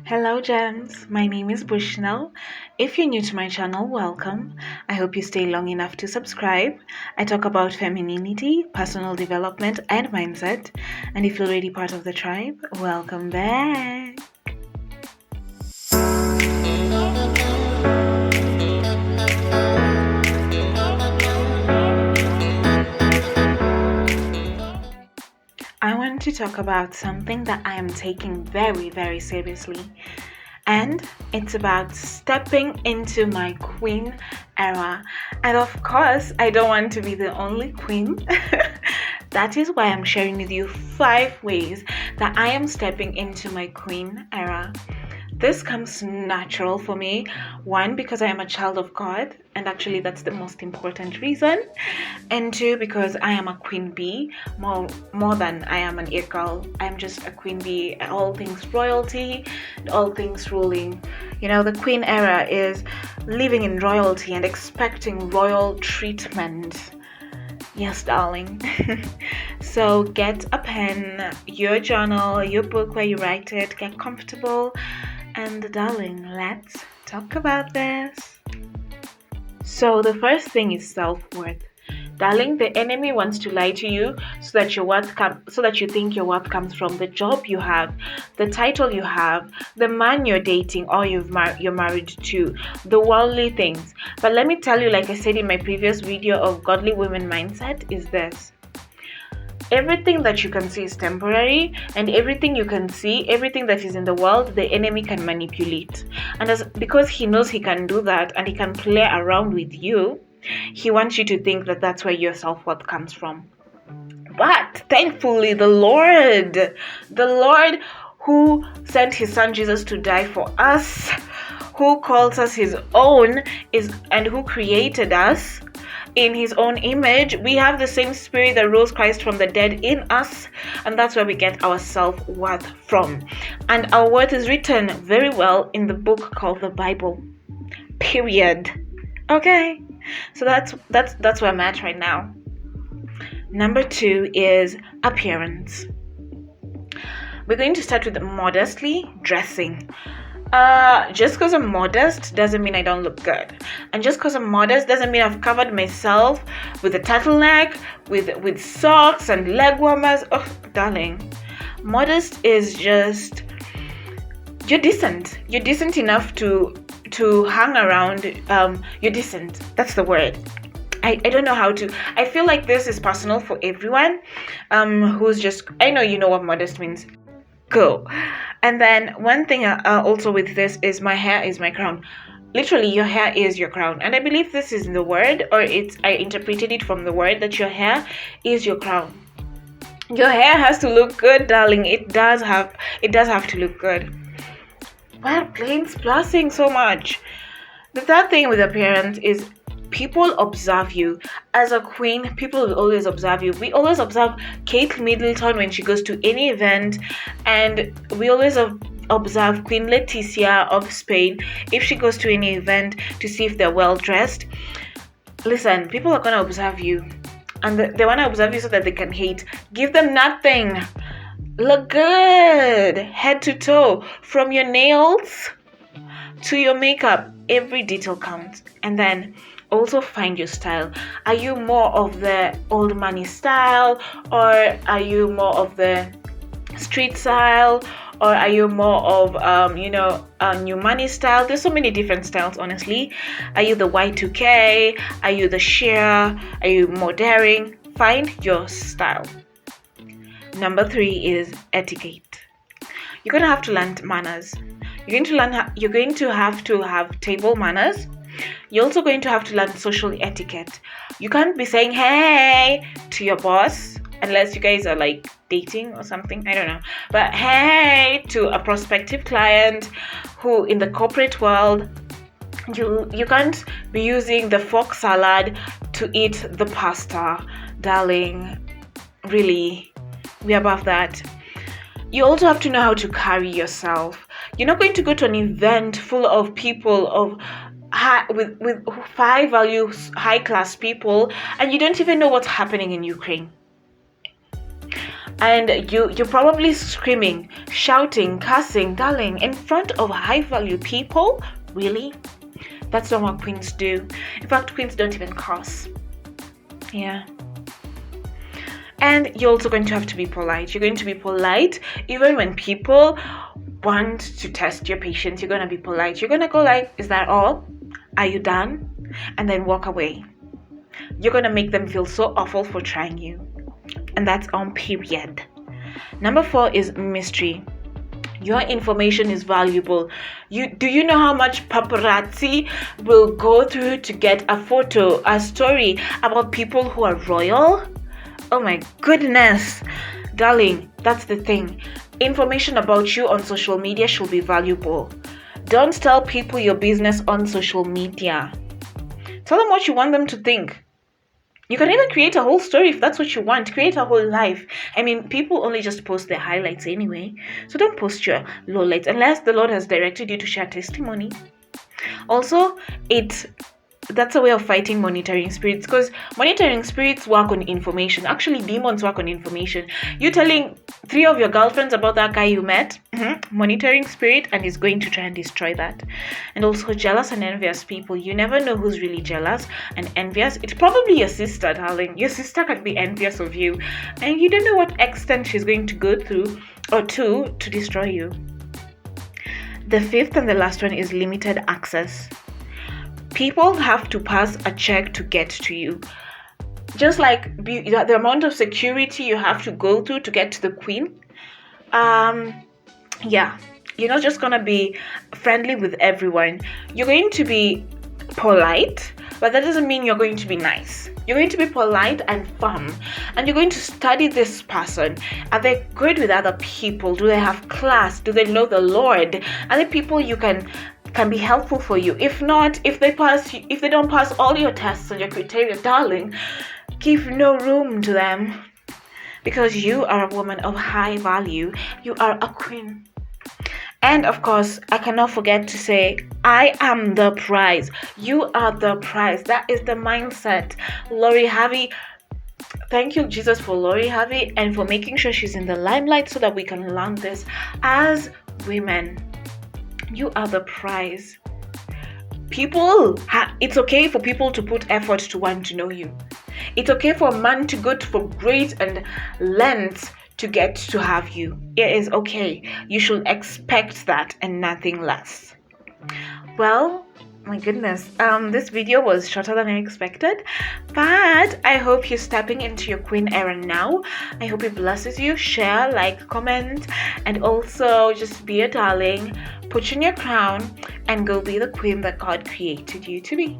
Hello, gems. My name is Bushnell. If you're new to my channel, welcome. I hope you stay long enough to subscribe. I talk about femininity, personal development, and mindset. And if you're already part of the tribe, welcome back. I want to talk about something that I am taking very, very seriously. And it's about stepping into my queen era. And of course, I don't want to be the only queen. That is why I'm sharing with you 5 ways that I am stepping into my queen era. This comes natural for me. 1, because I am a child of God, and actually that's the most important reason. And 2, because I am a queen bee, more than I am an it girl. I'm just a queen bee. All things royalty, all things ruling. The queen era is living in royalty and expecting royal treatment. Yes, darling. So get a pen, your journal, your book where you write it, get comfortable, and darling, let's talk about this. So the first thing is self-worth. Darling, the enemy wants to lie to you so that you think your worth comes from the job you have, the title you have, the man you're dating or you're married to, the worldly things. But let me tell you, like I said in my previous video of Godly Women Mindset, is this. Everything that you can see is temporary, and everything you can see, everything that is in the world, the enemy can manipulate. And because he knows he can do that and he can play around with you, he wants you to think that that's where your self-worth comes from. But thankfully, the Lord who sent his son Jesus to die for us, who calls us his own, and who created us in his own image, we have the same spirit that rose Christ from the dead in us, and that's where we get our self-worth from. And our worth is written very well in the book called the Bible. Period. Okay, so that's where I'm at right now. Number 2 is appearance. We're going to start with modestly dressing. Just because I'm modest doesn't mean I don't look good, and just because I'm modest doesn't mean I've covered myself with a turtleneck, with socks and leg warmers. Oh, darling, modest is just you're decent. You're decent enough to hang around. You're decent. That's the word. I don't know how to. I feel like this is personal for everyone. Who's just. I know you know what modest means. Cool. And then one thing also with this is my hair is my crown. Literally, your hair is your crown. And I believe this is in the word, or I interpreted it from the word that your hair is your crown. Your hair has to look good, darling. It does have to look good. Why are planes splashing so much? The third thing with appearance is people observe you. As a queen, people will always observe you. We always observe Kate Middleton when she goes to any event, and we always observe Queen Letizia of Spain if she goes to any event to see if they're well dressed. Listen, people are going to observe you, and they want to observe you so that they can hate. Give them nothing. Look good, head to toe, from your nails to your makeup. Every detail counts. And then also find your style. Are you more of the old money style, or are you more of the street style, or are you more of new money style? There's so many different styles, honestly. Are you the Y2K? Are you the sheer? Are you more daring? Find your style. Number 3 is etiquette. You're going to have to learn manners. You're going to have to have table manners. You're also going to have to learn social etiquette. You can't be saying hey to your boss unless you guys are like dating or something. I don't know. But hey to a prospective client who in the corporate world, you can't be using the fork salad to eat the pasta. Darling, really, we're above that. You also have to know how to carry yourself. You're not going to go to an event full of people with high value, high class people, and you don't even know what's happening in Ukraine. and you're probably screaming, shouting, cussing, darling, in front of high value people. Really? That's not what queens do. In fact, queens don't even cuss. Yeah. And you're also going to have to be polite. You're going to be polite even when people want to test your patience. You're going to be polite. You're going to go like, is that all? Are you done? And then walk away. You're going to make them feel so awful for trying you. And that's on period. Number 4 is mystery. Your information is valuable. Do you know how much paparazzi will go through to get a photo, a story about people who are royal? Oh my goodness. Darling, that's the thing. Information about you on social media should be valuable. Don't tell people your business on social media. Tell them what you want them to think. You can even create a whole story if that's what you want. Create a whole life. I mean, people only just post their highlights anyway. So don't post your lowlights unless the Lord has directed you to share testimony. Also, that's a way of fighting monitoring spirits, because monitoring spirits work on information. Actually, demons work on information. You telling 3 of your girlfriends about that guy you met, monitoring spirit, and he's going to try and destroy that. And also jealous and envious people. You never know who's really jealous and envious. It's probably your sister, darling. Your sister can be envious of you, and you don't know what extent she's going to go through or to destroy you. The 5th and the last one is limited access. People have to pass a check to get to you. Just like the amount of security you have to go through to get to the queen. Yeah, you're not just gonna be friendly with everyone. You're going to be polite, but that doesn't mean you're going to be nice. You're going to be polite and firm, and you're going to study this person. Are they good with other people? Do they have class? Do they know the Lord? Are they people you can be helpful for you? If not, if they don't pass all your tests and your criteria, darling, give no room to them, because you are a woman of high value. You are a queen. And of course, I cannot forget to say, I am the prize. You are the prize. That is the mindset. Lori Harvey, thank you, Jesus, for Lori Harvey and for making sure she's in the limelight so that we can learn this as women. You are the prize. It's okay for people to put effort to want to know you. It's okay for a man to go for great and lengths to get to have you. It is okay. You should expect that and nothing less. Well, my goodness, this video was shorter than I expected, but I hope you're stepping into your queen era now. I hope it blesses you. Share, like, comment, and also just be a darling, put on your crown, and go be the queen that God created you to be.